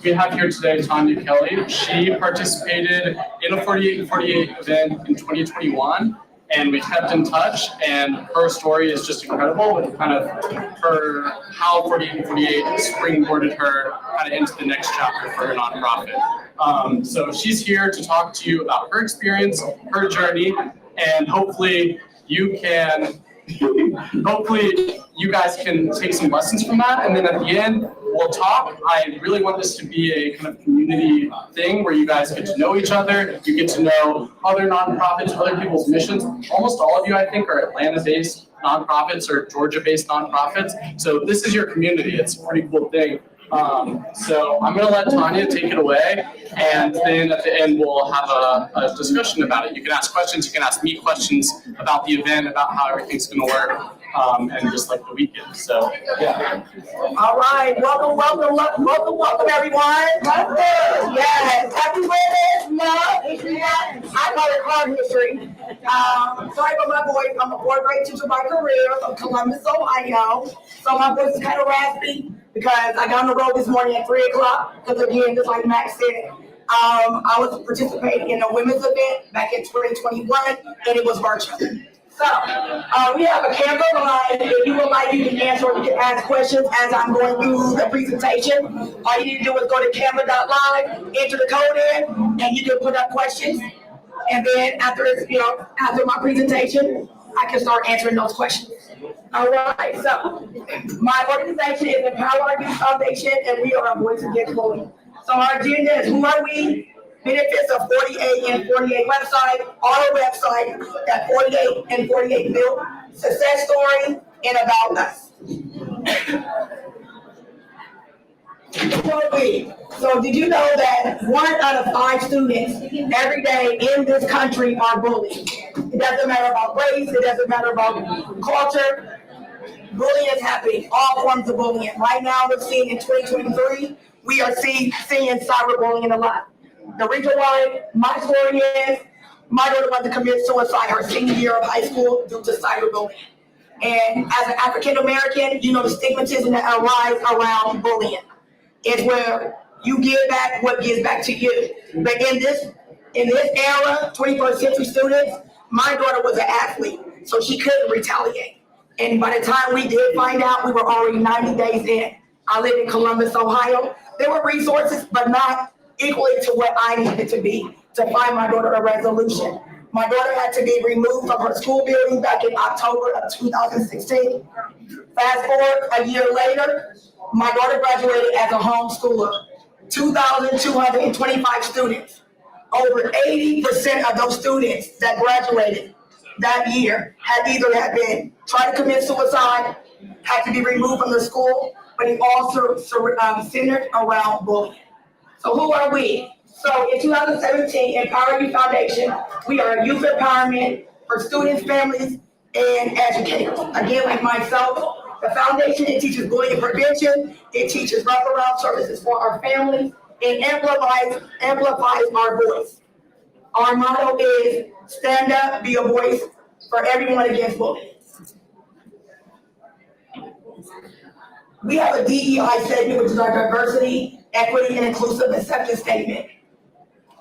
we have here today Tonya Kelly. She participated in a 48-48 event in 2021, and we kept in touch, and her story is just incredible with kind of how 48-48 springboarded her kind of into the next chapter for her nonprofit. So she's here to talk to you about her experience, her journey, and hopefully you guys can take some lessons from that. And then at the end, we'll talk. I really want this to be a kind of community thing where you guys get to know each other. You get to know other nonprofits, other people's missions. Almost all of you, I think, are Atlanta-based nonprofits or Georgia-based nonprofits. So this is your community. It's a pretty cool thing. So I'm going to let Tonya take it away, and then at the end we'll have a discussion about it. You can ask questions. You can ask me questions about the event, about how everything's going to work, and just like the weekend. So, yeah. All right. Welcome, everyone. Yes. Happy Women's Month. I call it hard history. Sorry about my voice. I'm a fourth grade teacher by career from Columbus, Ohio. So my voice is kind of raspy because I got on the road this morning at 3 o'clock. Because again, just like Max said, I was participating in a women's event back in 2021, and it was virtual. So we have a camera line. If you would like, you can answer or you can ask questions as I'm going through the presentation. All you need to do is go to camera.live, enter the code in, and you can put up questions. And then after my presentation, I can start answering those questions. All right, so my organization is Empower Our Youth Foundation, and we are a voice against bullying. So our agenda is who are we? Benefits of 48 and 48 website, our website at 48 and 48 built, success story, and about us. Who are we? So did you know that 1 out of 5 students every day in this country are bullied? It doesn't matter about race, it doesn't matter about culture. Bullying is happening, all forms of bullying. Right now we're seeing in 2023, we are seeing cyberbullying a lot. The reason why my story is, my daughter wanted to commit suicide her senior year of high school due to cyberbullying. And as an African American, you know the stigmatism that arises around bullying. It's where you give back what gives back to you. But in this era, 21st century students, my daughter was an athlete, so she couldn't retaliate. And by the time we did find out, we were already 90 days in. I live in Columbus, Ohio. There were resources, but not equally to what I needed to be to find my daughter a resolution. My daughter had to be removed from her school building back in October of 2016. Fast forward a year later, my daughter graduated as a homeschooler. 2,225 students. Over 80% of those students that graduated that year had been tried to commit suicide, had to be removed from the school, but it also centered around bullying. So who are we? So in 2017, Empower Youth Foundation, we are a youth empowerment for students, families, and educators. Again, like myself, the foundation, it teaches bullying prevention, it teaches wraparound services for our families, it amplifies our voice. Our motto is stand up, be a voice for everyone against bullying. We have a DEI statement, which is our diversity, equity, and inclusive acceptance statement.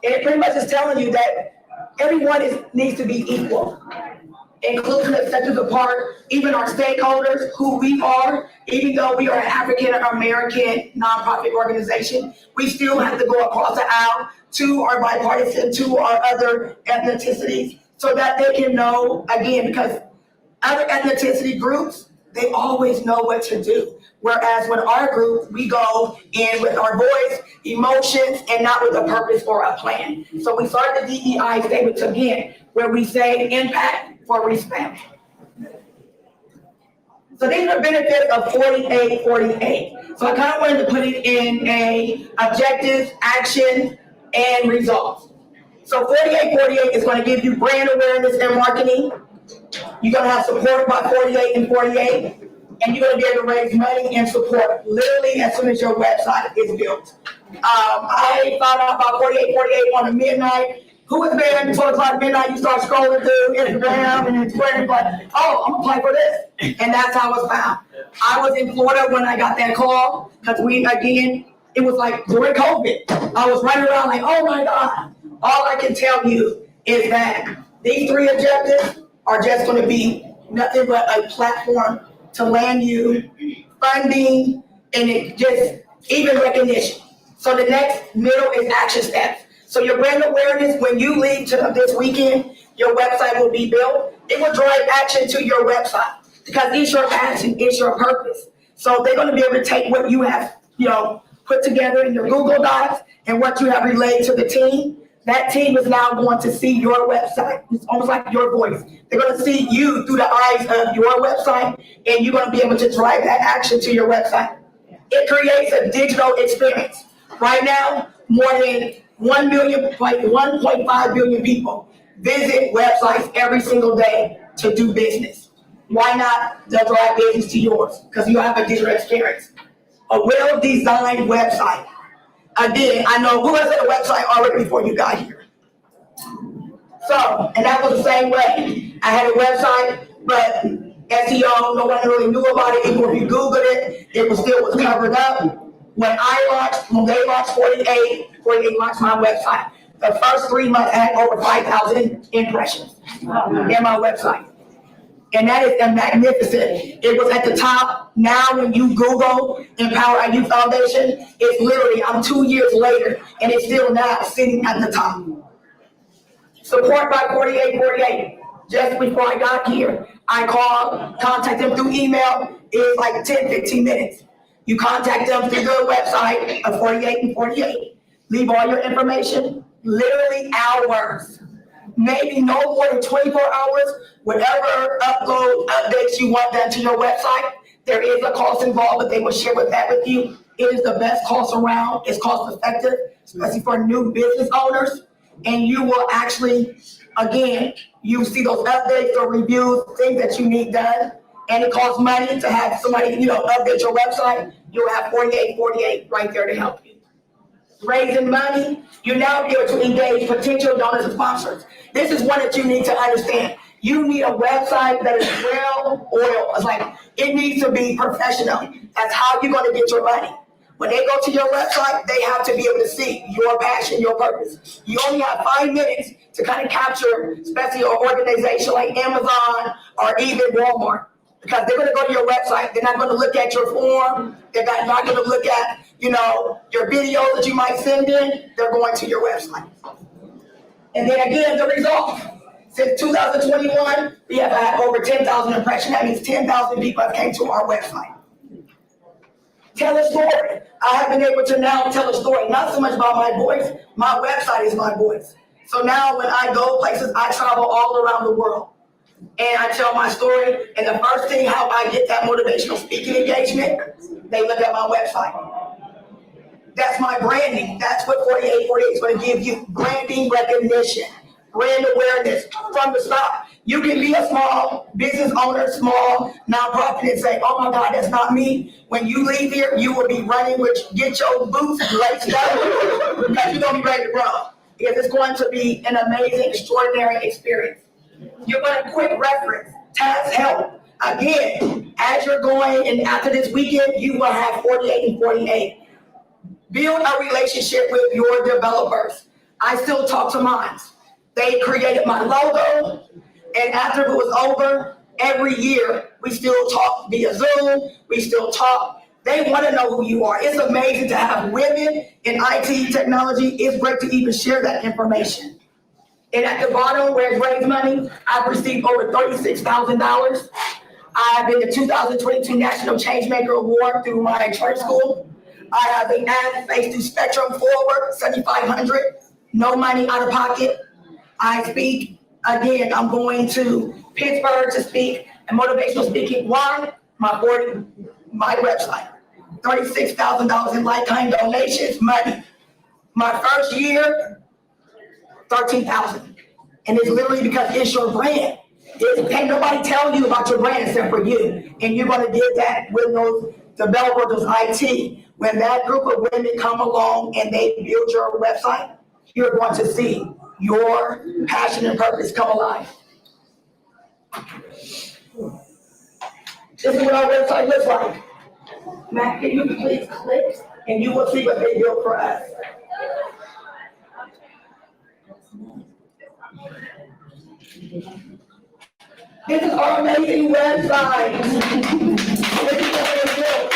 And it pretty much is telling you that everyone needs to be equal. Inclusion, acceptance of part, even our stakeholders, who we are, even though we are an African American nonprofit organization, we still have to go across the aisle to our bipartisan, to our other ethnicities, so that they can know, again, because other ethnicity groups, they always know what to do. Whereas with our group, we go in with our voice, emotions, and not with a purpose or a plan. So we start the DEI statements again, where we say impact for respect. So these are benefits of 4848. So I kind of wanted to put it in a objectives, action, and results. So 4848 is going to give you brand awareness and marketing. You're going to have support by 48 and 48. And you're going to be able to raise money and support literally as soon as your website is built. I found out about 4848 on a midnight. Who was there at 12 o'clock midnight? You start scrolling through Instagram and Twitter and like, oh, I'm going to apply for this. And that's how I was found. I was in Florida when I got that call because we, again, It was like during COVID. I was running around like, oh my God. All I can tell you is that these 3 objectives are just going to be nothing but a platform to land you funding and it just even recognition. So the next middle is action steps. So your brand awareness, when you leave to this weekend, your website will be built. It will drive action to your website because it's your passion, it's your purpose. So they're going to be able to take what you have, put together in your Google Docs and what you have relayed to the team. That team is now going to see your website. It's almost like your voice. They're going to see you through the eyes of your website, and you're going to be able to drive that action to your website. It creates a digital experience. Right now, more than 1.5 billion people visit websites every single day to do business. Why not drive business to yours? Because you have a digital experience. A well-designed website. Again, I know who has a website already before you got here. So, and that was the same way. I had a website, but SEO, no one really knew about it. Even if you Googled it, it was covered up. When they launched 48 launched my website. The first 3 months I had over 5,000 impressions in my website. And that is magnificent. It was at the top. Now when you Google Empower IU Foundation, it's literally, I'm 2 years later, and it's still now sitting at the top. Support by 4848. Just before I got here, I called, contact them through email. It's like 10, 15 minutes. You contact them through their website of 48 and 48. Leave all your information, literally hours. Maybe no more than 24 hours, whatever updates you want done to your website, there is a cost involved, but they will share that with you. It is the best cost around. It's cost effective, especially for new business owners. And you will actually, again, you see those updates or reviews, things that you need done. And it costs money to have somebody, update your website. You'll have 4848 right there to help you. Raising money, you now be able to engage potential donors and sponsors. This is one that you need to understand. You need a website that is well oiled. It's like, it needs to be professional. That's how you're going to get your money. When they go to your website, they have to be able to see your passion, your purpose. You only have 5 minutes to kind of capture, especially an organization like Amazon or even Walmart. Because they're going to go to your website. They're not going to look at your form. They're not going to look at, your videos that you might send in. They're going to your website. And then again, the result. Since 2021, we have had over 10,000 impressions. That means 10,000 people have came to our website. Tell a story. I have been able to now tell a story, not so much about my voice. My website is my voice. So now when I go places, I travel all around the world. And I tell my story, and the first thing how I get that motivational speaking engagement, they look at my website. That's my branding. That's what 4848 is going to give you. Branding recognition, brand awareness from the start. You can be a small business owner, small nonprofit and say, oh my God, that's not me. When you leave here, you will be running, get your boots laced up because you're going to be ready to run. Because it's going to be an amazing, extraordinary experience. You're going to quick reference, task help. Again, as you're going and after this weekend, you will have 48 and 48. Build a relationship with your developers. I still talk to mine. They created my logo, and after it was over, every year, we still talk via Zoom, we still talk. They want to know who you are. It's amazing to have women in IT technology. It's great to even share that information. And at the bottom where it's raised money, I've received over $36,000. I have been the 2022 National Changemaker Award through my church school. I have an ad face through Spectrum Forward, 7,500, no money out of pocket. I speak, again, I'm going to Pittsburgh to speak and motivational speaking. Why? My website. $36,000 in like-kind donations, money. My first year, 13,000. And it's literally because it's your brand. Can't nobody tell you about your brand except for you. And you're going to get that with those developers, those IT. When that group of women come along and they build your website, you're going to see your passion and purpose come alive. This is what our website looks like. Matt, can you please click and you will see what they built for us. This is our amazing website. This is what they built.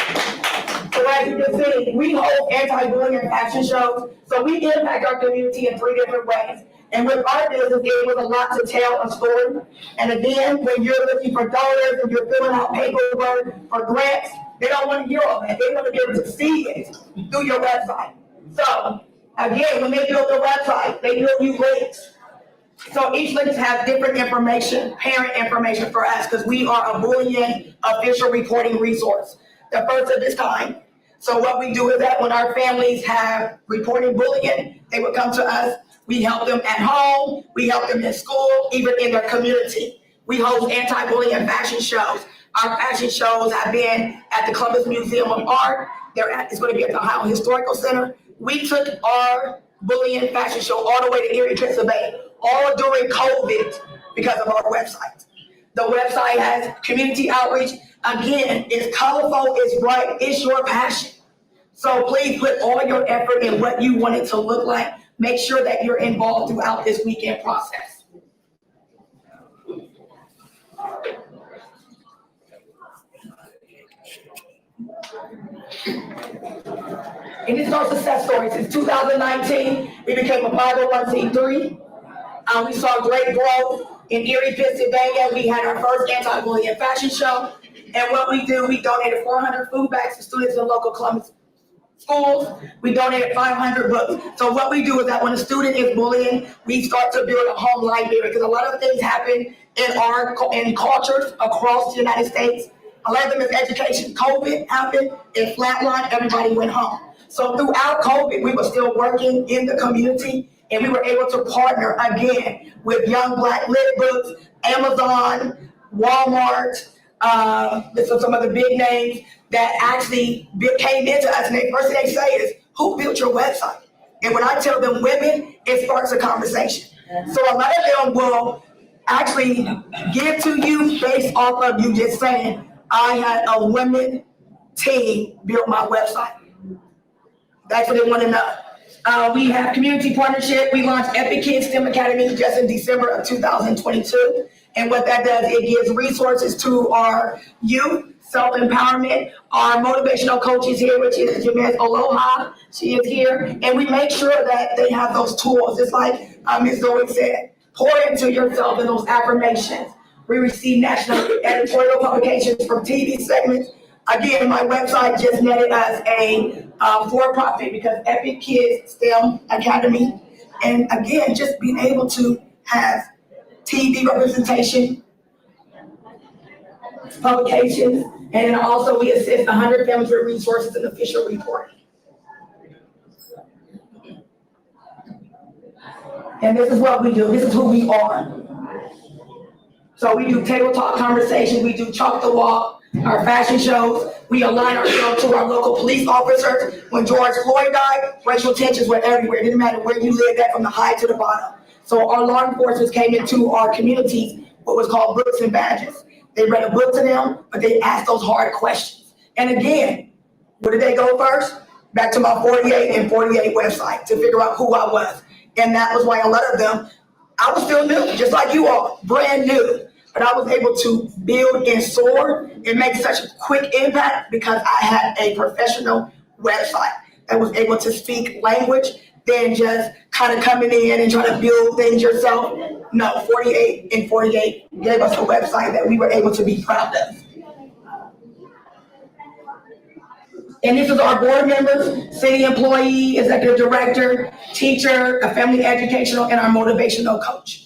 So as you can see, we hold anti-bullying and action shows, so we impact our community in 3 different ways. And with our business, it was a lot to tell a story. And again, when you're looking for donors and you're filling out paperwork for grants, they don't want to hear all that. They want to be able to see it through your website. So again, when they build the website, they build you links. So each link has different information, parent information for us, because we are a bullying official reporting resource, the first of its kind. So what we do is that when our families have reported bullying, they would come to us. We help them at home, we help them in school, even in their community. We host anti-bullying fashion shows. Our fashion shows have been at the Columbus Museum of Art. It's going to be at the Ohio Historical Center. We took our bullying fashion show all the way to Erie, Pennsylvania, all during COVID because of our website. The website has community outreach. Again, it's colorful, it's bright, it's your passion. So please put all your effort in what you want it to look like. Make sure that you're involved throughout this weekend process. And this is our success story. Since 2019, we became a 501c3. We saw great growth in Erie, Pennsylvania. We had our first anti-bullying fashion show. And what we do, we donated 400 food bags to students in local Columbus schools. We donated 500 books. So what we do is that when a student is bullying, we start to build a home library, because a lot of things happen in cultures across the United States. A lot of them is education. COVID happened, it flatlined, everybody went home. So throughout COVID, we were still working in the community, and we were able to partner again with Young Black Lit Books, Amazon, Walmart, some of the big names that actually came into us, and the first thing they say is, who built your website? And when I tell them women, it sparks a conversation. So a lot of them will actually give to you based off of you just saying, I had a women team build my website. That's what they want to know. We have community partnership. We launched Epic Kids STEM Academy just in December of 2022. And what that does, it gives resources to our youth, self-empowerment. Our motivational coach is here, which is Jamez Aloha. She is here. And we make sure that they have those tools. It's like Ms. Zoe said, pour into yourself in those affirmations. We receive national editorial publications from TV segments. Again, my website just netted us a for-profit because Epic Kids STEM Academy. And again, just being able to have TV representation, publications, and then also we assist 100 families with resources and official reporting. And this is what we do. This is who we are. So we do table talk conversations, we do chalk the walk, our fashion shows, we align ourselves to our local police officers. When George Floyd died, racial tensions were everywhere. It didn't matter where you lived at, from the high to the bottom. So our law enforcement came into our communities, what was called books and badges. They read a book to them, but they asked those hard questions. And again, where did they go first? Back to my 48 and 48 website to figure out who I was. And that was why a lot of them, I was still new, just like you all, brand new. But I was able to build and soar and make such a quick impact because I had a professional website that was able to speak language than just kind of coming in and trying to build things yourself. No, 48 and 48 gave us a website that we were able to be proud of. And this is our board members, city employee, executive director, teacher, a family educational, and our motivational coach.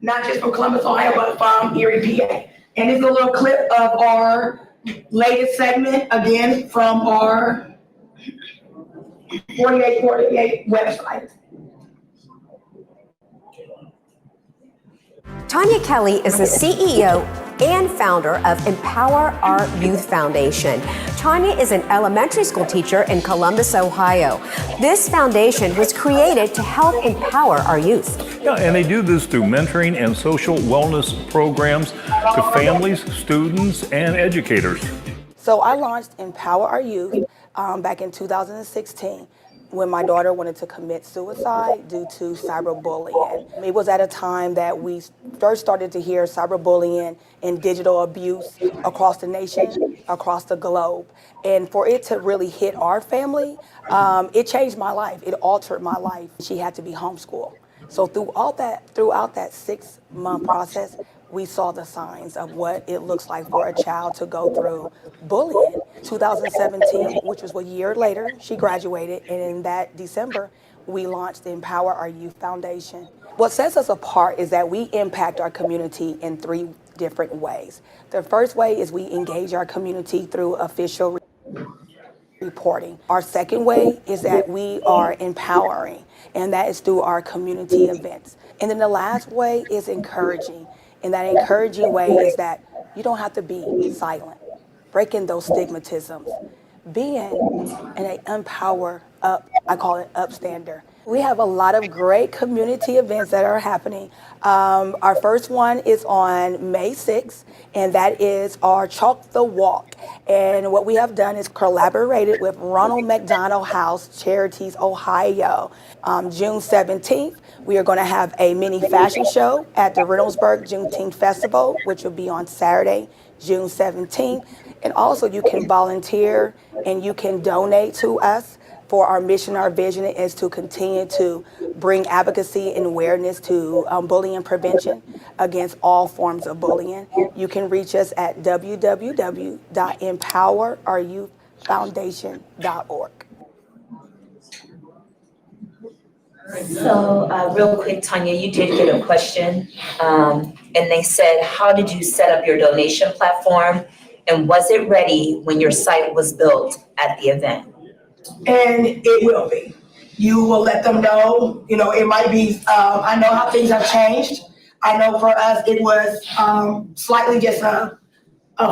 Not just from Columbus, Ohio, but from Erie, PA. And this is a little clip of our latest segment, again, from our 4848 website. Tonya Kelly is the CEO and founder of Empower Our Youth Foundation. Tonya is an elementary school teacher in Columbus, Ohio. This foundation was created to help empower our youth. Yeah, and they do this through mentoring and social wellness programs to families, students, and educators. So I launched Empower Our Youth back in 2016 when my daughter wanted to commit suicide due to cyberbullying. It was at a time that we first started to hear cyberbullying and digital abuse across the nation, across the globe. And for it to really hit our family, it changed my life. It altered my life. She had to be homeschooled. So throughout that 6-month process, we saw the signs of what it looks like for a child to go through bullying. 2017, which was a year later, she graduated, and in that December, we launched the Empower Our Youth Foundation. What sets us apart is that we impact our community in 3 different ways. The first way is we engage our community through official reporting. Our second way is that we are empowering, and that is through our community events. And then the last way is encouraging. And that encouraging way is that you don't have to be silent, breaking those stigmatisms, being an empower up, I call it upstander. We have a lot of great community events that are happening. Our first one is on May 6th, and that is our Chalk the Walk. And what we have done is collaborated with Ronald McDonald House Charities, Ohio. June 17th, we are going to have a mini fashion show at the Reynoldsburg Juneteenth Festival, which will be on Saturday, June 17th. And also you can volunteer and you can donate to us. For our mission, our vision is to continue to bring advocacy and awareness to bullying prevention against all forms of bullying. You can reach us at www.empowerouryouthfoundation.org. So real quick, Tonya, you did get a question, and they said, how did you set up your donation platform? And was it ready when your site was built at the event? And it will be. You will let them know, it might be, I know how things have changed. I know for us, it was slightly just a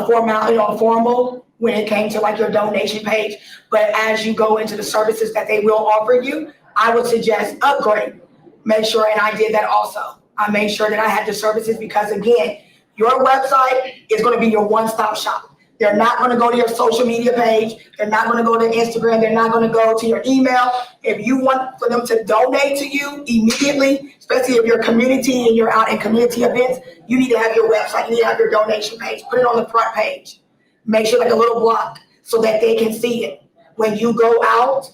formality or formal when it came to like your donation page. But as you go into the services that they will offer you, I would suggest upgrade. Make sure, and I did that also. I made sure that I had the services because again, your website is going to be your one-stop shop. They're not going to go to your social media page. They're not going to go to Instagram. They're not going to go to your email. If you want for them to donate to you immediately, especially if you're community and you're out in community events, you need to have your website. You need to have your donation page. Put it on the front page. Make sure like a little block so that they can see it. When you go out,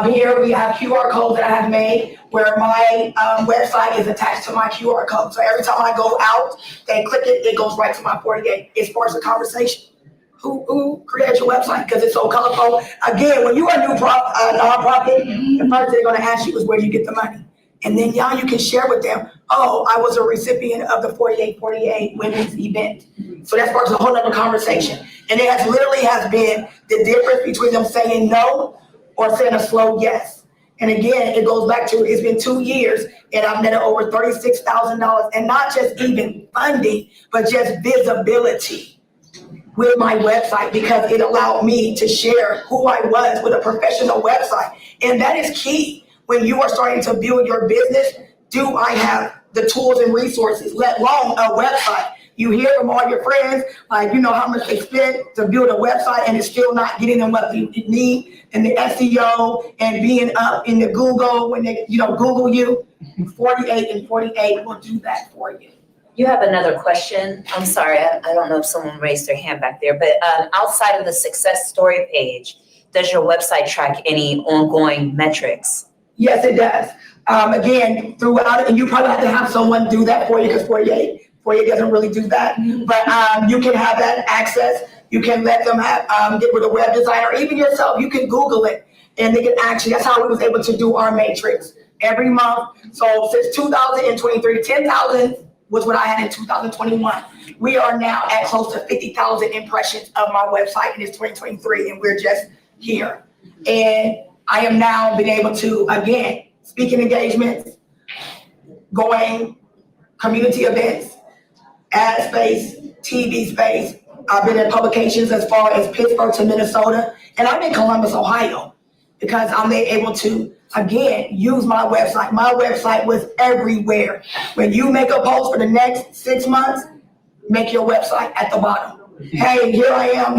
here we have QR codes that I have made where my website is attached to my QR code. So every time I go out, they click it, it goes right to my 48. It sparks a conversation. Who created your website? Because it's so colorful. Again, when you're a new nonprofit, the first thing they're going to ask you is where do you get the money? And then now you can share with them, oh, I was a recipient of the 4848 women's event. So that sparks a whole other conversation. And it literally has been the difference between them saying no or saying a slow yes. And again, it goes back to, it's been 2 years and I've netted over $36,000 and not just even funding, but just visibility with my website because it allowed me to share who I was with a professional website. And that is key when you are starting to build your business. Do I have the tools and resources, let alone a website? You hear from all your friends, like, how much they spent to build a website and it's still not getting them what you need. And the SEO and being up in the Google, when they, Google you, 48 and 48 will do that for you. You have another question. I'm sorry, I don't know if someone raised their hand back there, but outside of the success story page, does your website track any ongoing metrics? Yes, it does. Again, throughout it, and you probably have to have someone do that for you because 48 doesn't really do that. But you can have that access. You can let them have get with a web designer, even yourself. You can Google it, and they can actually. That's how we was able to do our matrix every month. So since 2023, 10,000. Was what I had in 2021. We are now at close to 50,000 impressions of my website, and it's 2023, and we're just here. And I am now being able to, again, speaking engagements, going community events, ad space, TV space. I've been in publications as far as Pittsburgh to Minnesota, and I'm in Columbus, Ohio, because I'm able to, again, use my website. My website was everywhere. When you make a post for the next 6 months, make your website at the bottom. Hey, here I am,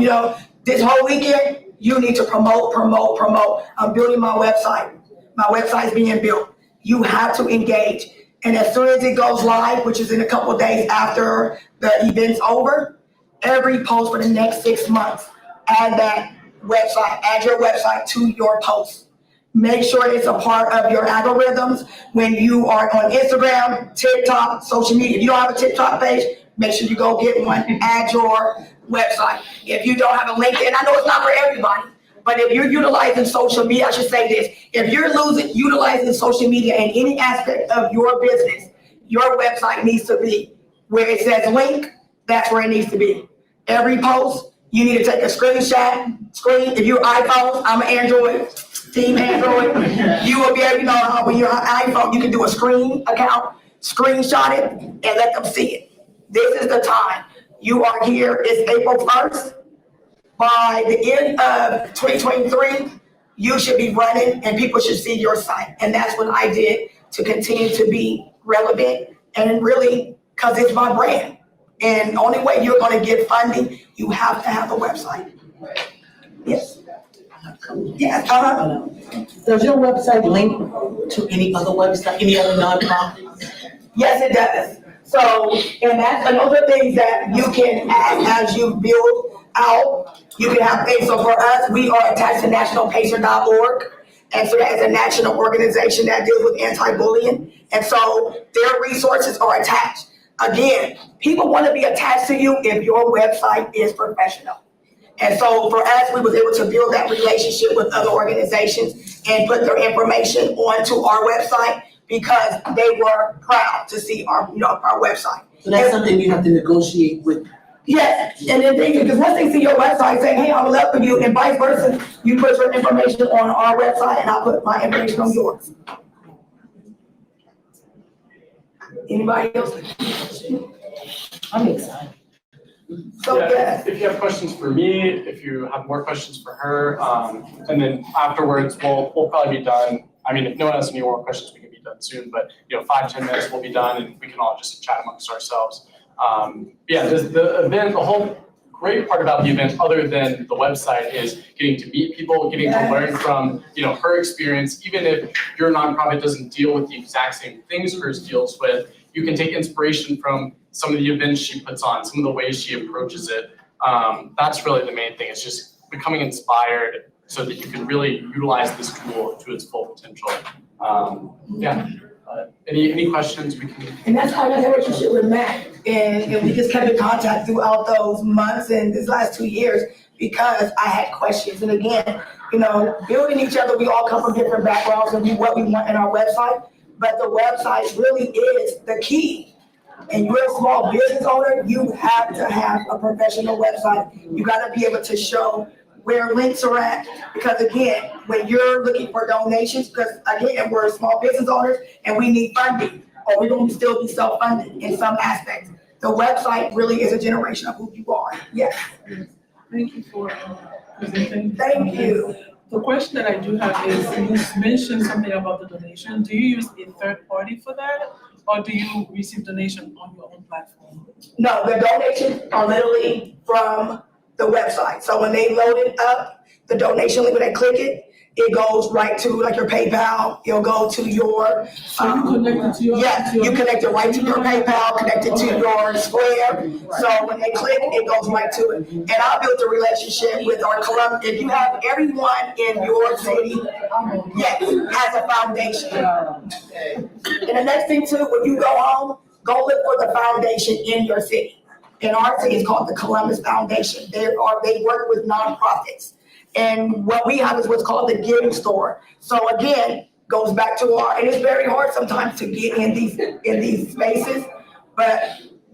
This whole weekend, you need to promote. I'm building my website. My website's being built. You have to engage. And as soon as it goes live, which is in a couple of days after the event's over, every post for the next 6 months, add that website, add your website to your post. Make sure it's a part of your algorithms when you are on Instagram, TikTok, social media. If you don't have a TikTok page, make sure you go get one, add your website. If you don't have a LinkedIn, I know it's not for everybody, but if you're utilizing social media, I should say this, if you're utilizing social media in any aspect of your business, your website needs to be where it says link, that's where it needs to be. Every post, you need to take a screenshot, if you're iPhone, I'm an Android, Team Android, you will be able to know how when you're on iPhone, you can do a screen account, screenshot it, and let them see it. This is the time. You are here, it's April 1st. By the end of 2023, you should be running and people should see your site. And that's what I did to continue to be relevant and really, because it's my brand. And the only way you're going to get funding, you have to have a website. Yes. Yes, Does your website link to any other website, any other nonprofit? Yes, it does. So, and those are things that you can add as you build out. You can have things. So for us, we are attached to nationalpacer.org. And so that is a national organization that deals with anti-bullying. And so their resources are attached. Again, people want to be attached to you if your website is professional. And so for us, we was able to build that relationship with other organizations and put their information onto our website because they were proud to see our website. So that's something you have to negotiate with. Yes, and then because once they see your website saying, hey, I would love for you, and vice versa, you put your information on our website and I'll put my information on yours. Anybody else? I'm excited. So, yes. If you have questions for me, if you have more questions for her, and then afterwards, we'll probably be done. I mean, if no one has any more questions, we can be done soon, but 5-10 minutes we'll be done and we can all just chat amongst ourselves. Yeah, the event, the whole great part about the event, other than the website, is getting to meet people, getting to learn from, her experience. Even if your nonprofit doesn't deal with the exact same things hers deals with, you can take inspiration from some of the events she puts on, some of the ways she approaches it. That's really the main thing. It's just becoming inspired so that you can really utilize this tool to its full potential. Yeah. Any questions we can? And that's how I got that relationship with Matt. And we just kept in contact throughout those months and this last 2 years because I had questions. And again, building each other, we all come from different backgrounds and what we want in our website. But the website really is the key. And you're a small business owner, you have to have a professional website. You gotta be able to show where links are at. Because again, when you're looking for donations, because again, we're small business owners and we need funding, or we're gonna still be self-funded in some aspects. The website really is a generation of who you are. Yes. Thank you for presenting. Thank you. The question that I do have is, you mentioned something about the donation. Do you use a third party for that? Or do you receive donation on your own platform? No, the donations are literally from the website. So when they load it up, the donation link, when they click it, it goes right to like your PayPal. It'll go to your. So you connect it to your. Yes, you connect it right to your PayPal, connect it to your Square. So when they click, it goes right to it. And I built a relationship with our Columbia. If you have everyone in your city, yes, has a foundation. And the next thing too, when you go home, go look for the foundation in your city. In our city, it's called the Columbus Foundation. They work with nonprofits. And what we have is what's called the Giving Store. So again, goes back to and it's very hard sometimes to get in these spaces, but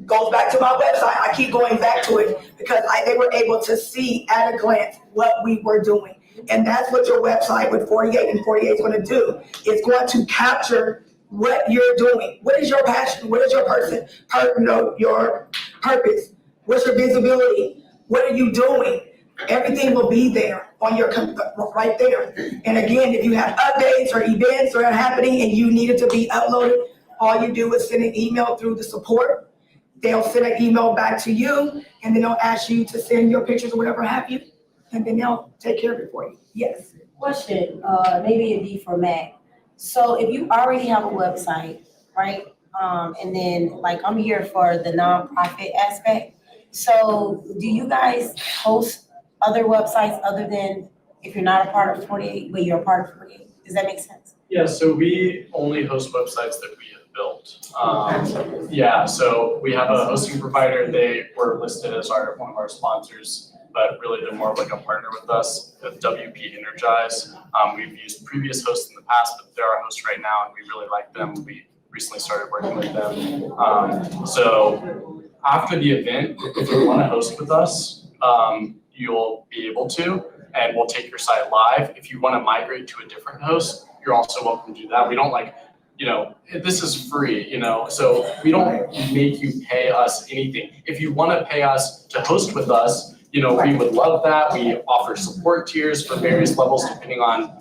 goes back to my website. I keep going back to it because they were able to see at a glance what we were doing. And that's what your website with 48 and 48 is going to do. It's going to capture what you're doing. What is your passion? What is your your purpose? What's your visibility? What are you doing? Everything will be there on your right there. And again, if you have updates or events that are happening and you need it to be uploaded, all you do is send an email through the support. They'll send an email back to you, and then they'll ask you to send your pictures or whatever have you, and then they'll take care of it for you. Yes. Question, maybe it'd be for Mac. So if you already have a website, right? And then like I'm here for the nonprofit aspect. So do you guys host other websites other than if you're not a part of 48, but you're a part of 48? Does that make sense? Yeah, so we only host websites that we have built. Yeah, so we have a hosting provider. They were listed as one of our sponsors, but really they're more of like a partner with us, with WP Energize. We've used previous hosts in the past, but they're our host right now, and we really like them. We recently started working with them. So after the event, if you want to host with us, you'll be able to, and we'll take your site live. If you want to migrate to a different host, you're also welcome to do that. We don't this is free, so we don't make you pay us anything. If you want to pay us to host with us, we would love that. We offer support tiers for various levels depending on,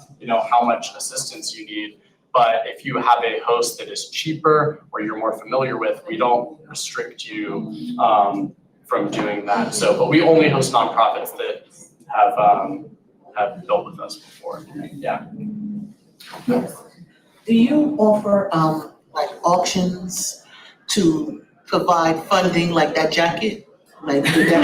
how much assistance you need. But if you have a host that is cheaper or you're more familiar with, we don't restrict you from doing that. So, but we only host nonprofits that have built with us before. Yeah. Do you offer like auctions to provide funding like that jacket? Like bid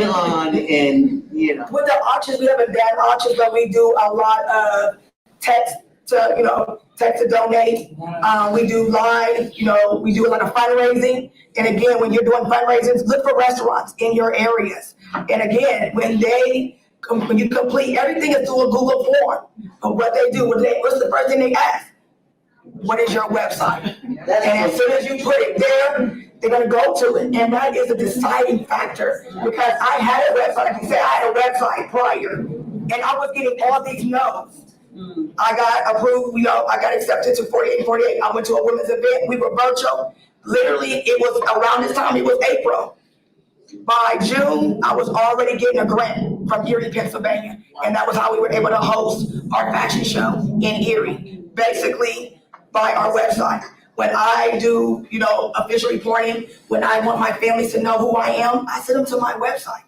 on and With the auctions, we haven't done auctions, but we do a lot of text to donate. We do live, we do a lot of fundraising. And again, when you're doing fundraisings, look for restaurants in your areas. And again, when you complete, everything is through a Google form. But what they do, what's the first thing they ask? What is your website? And as soon as you put it there, they're gonna go to it. And that is a deciding factor, because I had a website, like you said, I had a website prior, and I was getting all these no's. I got approved, I got accepted to 48. I went to a women's event, we were virtual. Literally, it was around this time, it was April. By June, I was already getting a grant from Erie, Pennsylvania. And that was how we were able to host our fashion show in Erie, basically by our website. When I do, official reporting, when I want my families to know who I am, I send them to my website.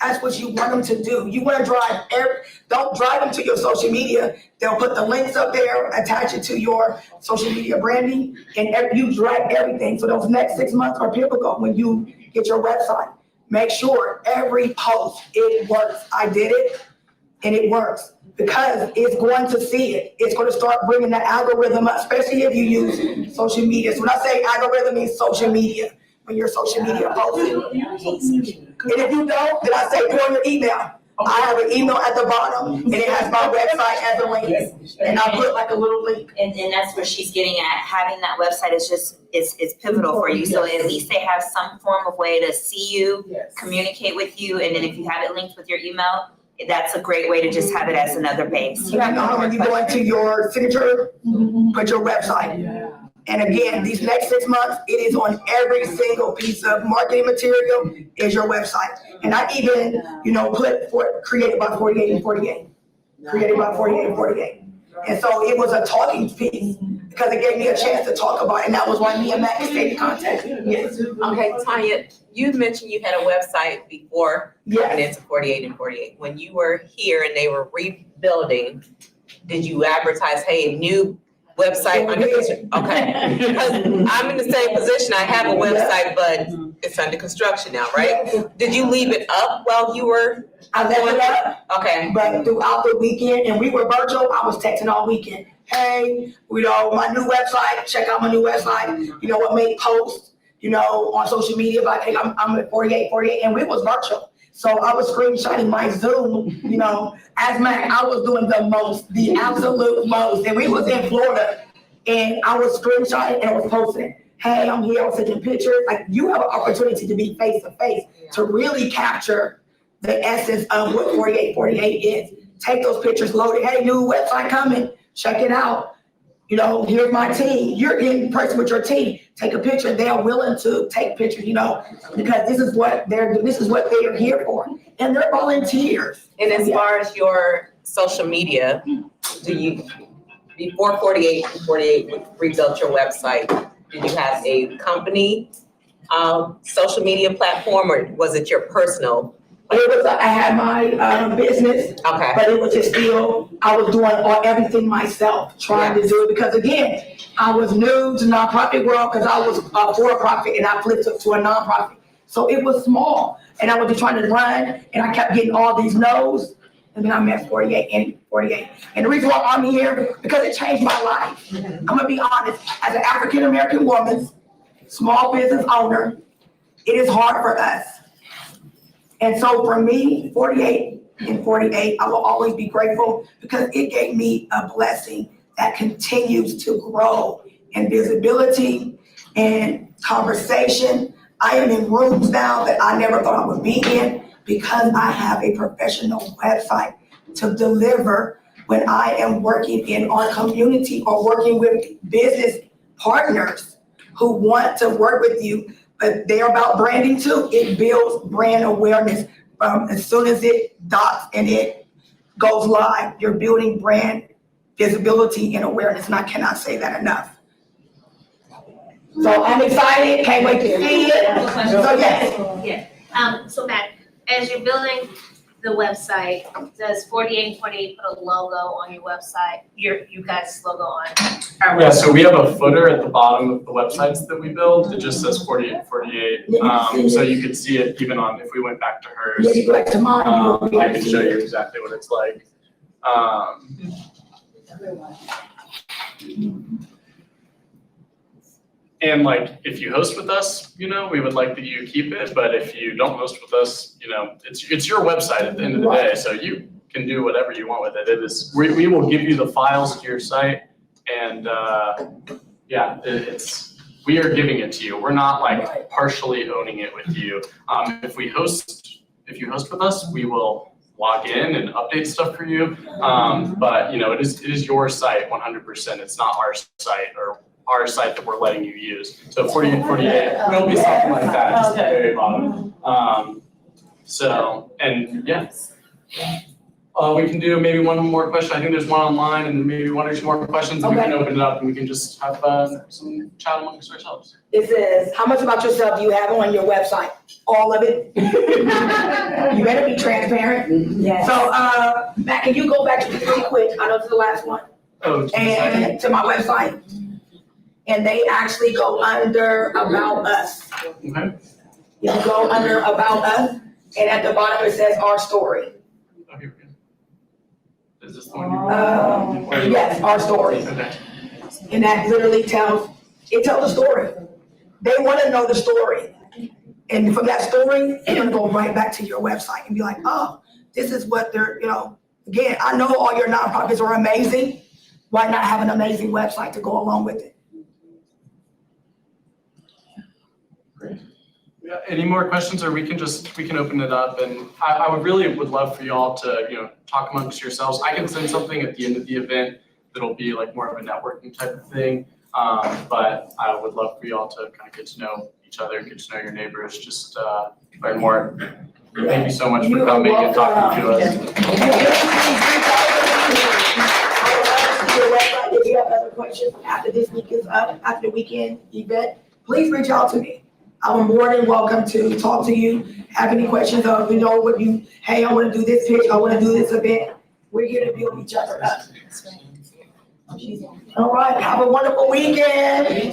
That's what you want them to do. You want to don't drive them to your social media. They'll put the links up there, attach it to your social media branding, and you drag everything. So those next 6 months are pivotal when you get your website. Make sure every post, it works. I did it, and it works, because it's going to see it. It's going to start bringing that algorithm up, especially if you use social media. So when I say algorithm, means social media, when you're social media posting. And if you don't, then I say put on your email. I have an email at the bottom, and it has my website as a link, and I'll put like a little link. And that's where she's getting at. Having that website is just, it's pivotal for you. So at least they have some form of way to see you, communicate with you, and then if you have it linked with your email, that's a great way to just have it as another base. You have to know when you go into your signature, put your website. And again, these next 6 months, it is on every single piece of marketing material is your website. And I even, put created by 48 and 48. Created by 48 and 48. And so it was a talking piece, because it gave me a chance to talk about it. And that was why me and Matt stayed in contact. Yes. Okay, Tonya, you mentioned you had a website before coming into 48 and 48. When you were here and they were rebuilding, did you advertise, hey, new website under construction? Okay, because I'm in the same position. I have a website, but it's under construction now, right? Did you leave it up while you were? I left it up. Okay. But throughout the weekend, and we were virtual, I was texting all weekend. Hey, my new website, check out my new website. What made posts, on social media about, hey, I'm at 48, and we was virtual. So I was screenshotting my Zoom, as Mac, I was doing the absolute most. And we was in Florida, and I was screenshotting and I was posting, hey, I'm here, I was taking pictures. Like, you have an opportunity to be face to face to really capture the essence of what 48 is. Take those pictures, load it. Hey, new website coming, check it out. Here's my team. You're in person with your team. Take a picture. They are willing to take pictures, because this is what they are here for. And they're volunteers. And as far as your social media, do you, before 48 rebuilt your website, did you have a company social media platform, or was it your personal I had my business, Okay. but it was just still, I was doing everything myself, trying to do it, because again, I was new to nonprofit world, because I was for-profit and I flipped it to a nonprofit. So it was small, and I was just trying to run, and I kept getting all these no's, and then I'm at 48 and 48. And the reason why I'm here, because it changed my life. I'm gonna be honest, as an African-American woman, small business owner, it is hard for us. And so for me, 48 and 48, I will always be grateful, because it gave me a blessing that continues to grow in visibility and conversation. I am in rooms now that I never thought I would be in, because I have a professional website to deliver when I am working in our community or working with business partners who want to work with you. But they're about branding too. It builds brand awareness. As soon as it dots and it goes live, you're building brand visibility and awareness, and I cannot say that enough. So I'm excited, can't wait to see it. So yes. Yeah, so Matt, as you're building the website, does 48 and 48 put a logo on your website, you guys' logo on our website? Yeah, so we have a footer at the bottom of the websites that we build that just says 48 and 48. So you could see it even on, if we went back to hers, Yeah, you go back to mine. I can show you exactly what it's like. And like, if you host with us, you know, we would like that you keep it, but if you don't host with us, you know, it's your website at the end of the day, so you can do whatever you want with it. It is, we will give you the files to your site, and yeah, we are giving it to you. We're not like partially owning it with you. If you host with us, we will log in and update stuff for you. But you know, it is your site 100%. It's not our site or our site that we're letting you use. So 48, it'll be something like that, just at the very bottom. So, and yeah. We can do maybe one more question. I think there's one online, and maybe one or two more questions, and we can open it up and we can just have some chat amongst ourselves. It says, how much about yourself do you have on your website? All of it? You better be transparent. Yes. So, Matt, can you go back to this really quick? I know it's the last one. Oh, And to my website. And they actually go under About Us. Okay. You go under About Us, and at the bottom it says Our Story. Oh, here we go. Is this the one you Yes, Our Story. Okay. And that literally tells the story. They want to know the story. And from that story, they're going to go right back to your website and be like, oh, this is what they're, you know, again, I know all your nonprofits are amazing. Why not have an amazing website to go along with it? Great. Yeah, any more questions, or we can open it up, and I would love for y'all to, you know, talk amongst yourselves. I can send something at the end of the event that'll be like more of a networking type of thing. But I would love for y'all to kind of get to know each other, get to know your neighbors, just learn more. Thank you so much for coming and talking to us. If you have other questions after this week is up, after the weekend event, please reach out to me. I'm more than welcome to talk to you, have any questions, or you know what hey, I want to do this pitch, I want to do this event. We're here to build each other up. All right, have a wonderful weekend.